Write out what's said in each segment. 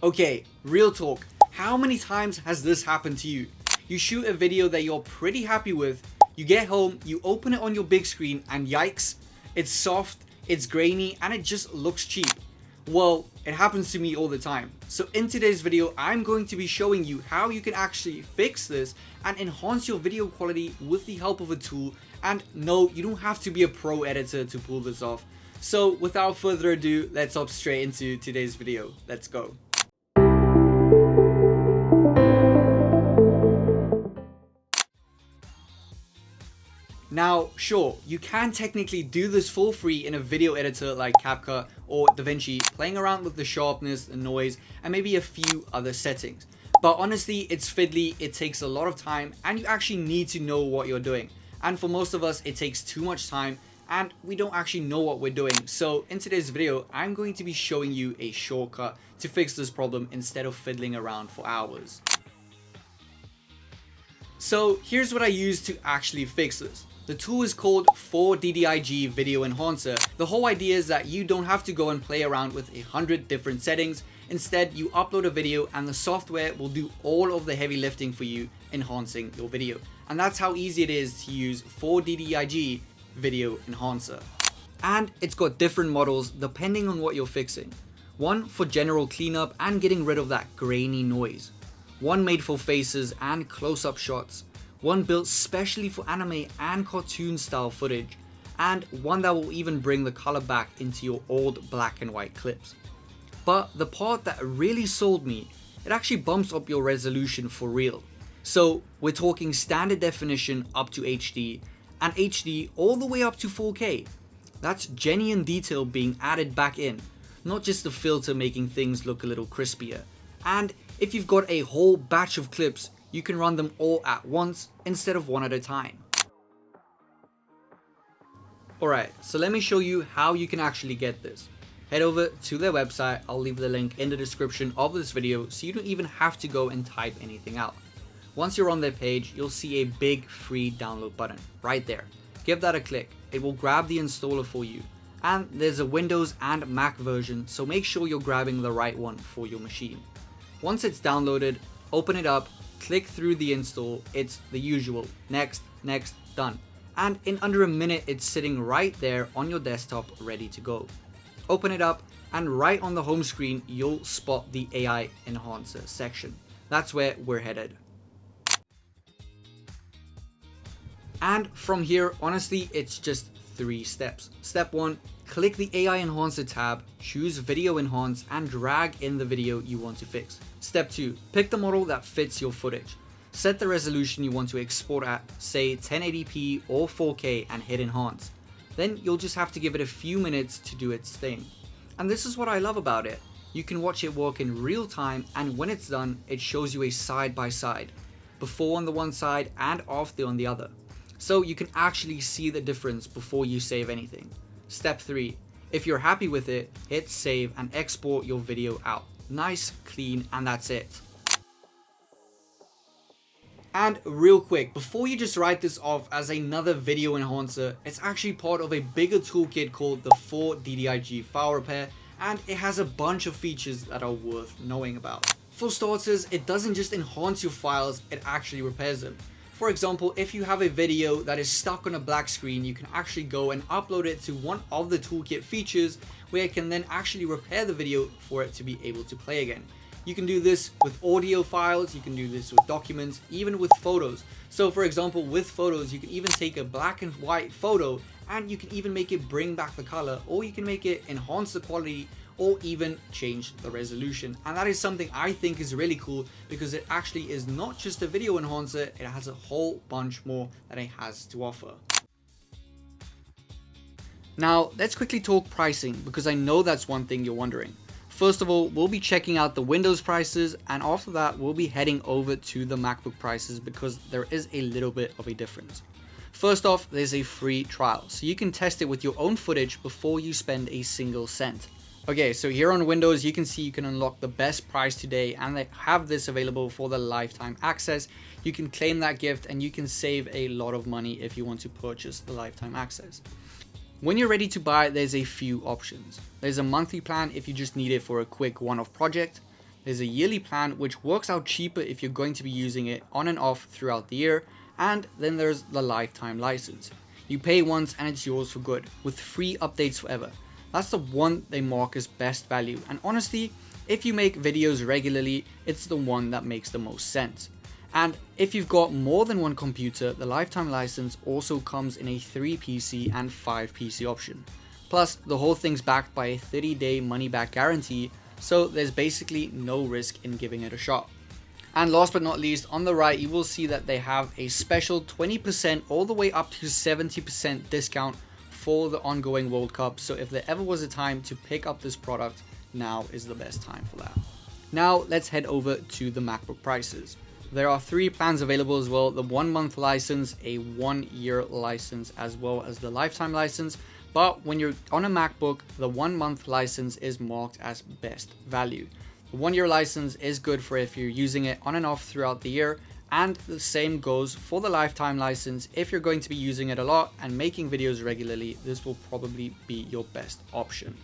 Okay, real talk. How many times has this happened to you? You shoot a video that you're pretty happy with, you get home, you open it on your big screen, and yikes, it's soft, it's grainy, and it just looks cheap. Well, it happens to me all the time. So in today's video, I'm going to be showing you how you can actually fix this and enhance your video quality with the help of a tool. And no, you don't have to be a pro editor to pull this off. So without further ado, let's hop straight into today's video. Let's go. Now, sure, you can technically do this for free in a video editor like CapCut or DaVinci, playing around with the sharpness, the noise, and maybe a few other settings. But honestly, it's fiddly, it takes a lot of time, and you actually need to know what you're doing. And for most of us, it takes too much time, and we don't actually know what we're doing. So in today's video, I'm going to be showing you a shortcut to fix this problem instead of fiddling around for hours. So here's what I use to actually fix this. The tool is called 4DDIG Video Enhancer. The whole idea is that you don't have to go and play around with 100 different settings. Instead, you upload a video and the software will do all of the heavy lifting for you, enhancing your video. And that's how easy it is to use 4DDIG Video Enhancer. And it's got different models depending on what you're fixing. One for general cleanup and getting rid of that grainy noise. One made for faces and close-up shots. One built specially for anime and cartoon style footage, and one that will even bring the color back into your old black and white clips. But the part that really sold me, it actually bumps up your resolution for real. So we're talking standard definition up to HD, and HD all the way up to 4K. That's genuine detail being added back in, not just the filter making things look a little crispier. And if you've got a whole batch of clips, you can run them all at once instead of one at a time. Alright, so let me show you how you can actually get this. Head over to their website, I'll leave the link in the description of this video so you don't even have to go and type anything out. Once you're on their page, you'll see a big free download button right there. Give that a click, it will grab the installer for you. And there's a Windows and Mac version, so make sure you're grabbing the right one for your machine. Once it's downloaded, open it up, click through the install, it's the usual, next, next, done. And in under a minute, it's sitting right there on your desktop ready to go. Open it up, and right on the home screen, you'll spot the AI Enhancer section. That's where we're headed. And from here, honestly, it's just 3 steps. Step 1, click the AI Enhancer tab, choose Video Enhance, and drag in the video you want to fix. Step 2, pick the model that fits your footage. Set the resolution you want to export at, say 1080p or 4K, and hit Enhance. Then you'll just have to give it a few minutes to do its thing. And this is what I love about it. You can watch it work in real time, and when it's done, it shows you a side by side. Before on the one side and after on the other. So you can actually see the difference before you save anything. Step 3, if you're happy with it, hit save and export your video out. Nice, clean, and that's it. And real quick, before you just write this off as another video enhancer, it's actually part of a bigger toolkit called the 4DDIG file repair, and it has a bunch of features that are worth knowing about. For starters, it doesn't just enhance your files, it actually repairs them. For example, if you have a video that is stuck on a black screen, you can actually go and upload it to one of the toolkit features where it can then actually repair the video for it to be able to play again. You can do this with audio files, you can do this with documents, even with photos. So for example, with photos, you can even take a black and white photo and you can even make it bring back the color, or you can make it enhance the quality, or even change the resolution. And that is something I think is really cool because it actually is not just a video enhancer, it has a whole bunch more that it has to offer. Now, let's quickly talk pricing because I know that's one thing you're wondering. First of all, we'll be checking out the Windows prices, and after that, we'll be heading over to the MacBook prices because there is a little bit of a difference. First off, there's a free trial, so you can test it with your own footage before you spend a single cent. Okay, so here on Windows, you can see you can unlock the best price today, and they have this available for the lifetime access. You can claim that gift and you can save a lot of money if you want to purchase the lifetime access. When you're ready to buy, there's a few options. There's a monthly plan if you just need it for a quick one-off project. There's a yearly plan which works out cheaper if you're going to be using it on and off throughout the year, and then there's the lifetime license. You pay once and it's yours for good, with free updates forever. That's the one they mark as best value, and honestly, if you make videos regularly, it's the one that makes the most sense. And if you've got more than one computer, the lifetime license also comes in a 3 PC and 5 PC option. Plus, the whole thing's backed by a 30-day money-back guarantee, so there's basically no risk in giving it a shot. And last but not least, on the right, you will see that they have a special 20% all the way up to 70% discount for the ongoing World Cup. So if there ever was a time to pick up this product, now is the best time for that. Now let's head over to the MacBook prices. There are 3 plans available as well: the 1-month license, a 1-year license, as well as the lifetime license. But when you're on a MacBook, the 1-month license is marked as best value. The 1-year license is good for if you're using it on and off throughout the year, and the same goes for the lifetime license. If you're going to be using it a lot and making videos regularly, this will probably be your best option.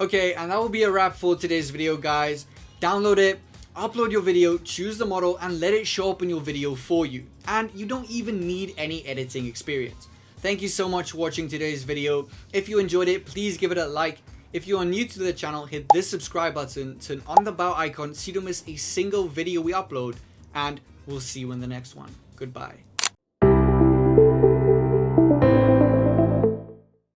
Okay, and that will be a wrap for today's video, guys. Download it, upload your video, choose the model, and let it show up in your video for you. And you don't even need any editing experience. Thank you so much for watching today's video. If you enjoyed it, please give it a like. If you are new to the channel, hit this subscribe button, turn on the bell icon so you don't miss a single video we upload, and we'll see you in the next one. Goodbye.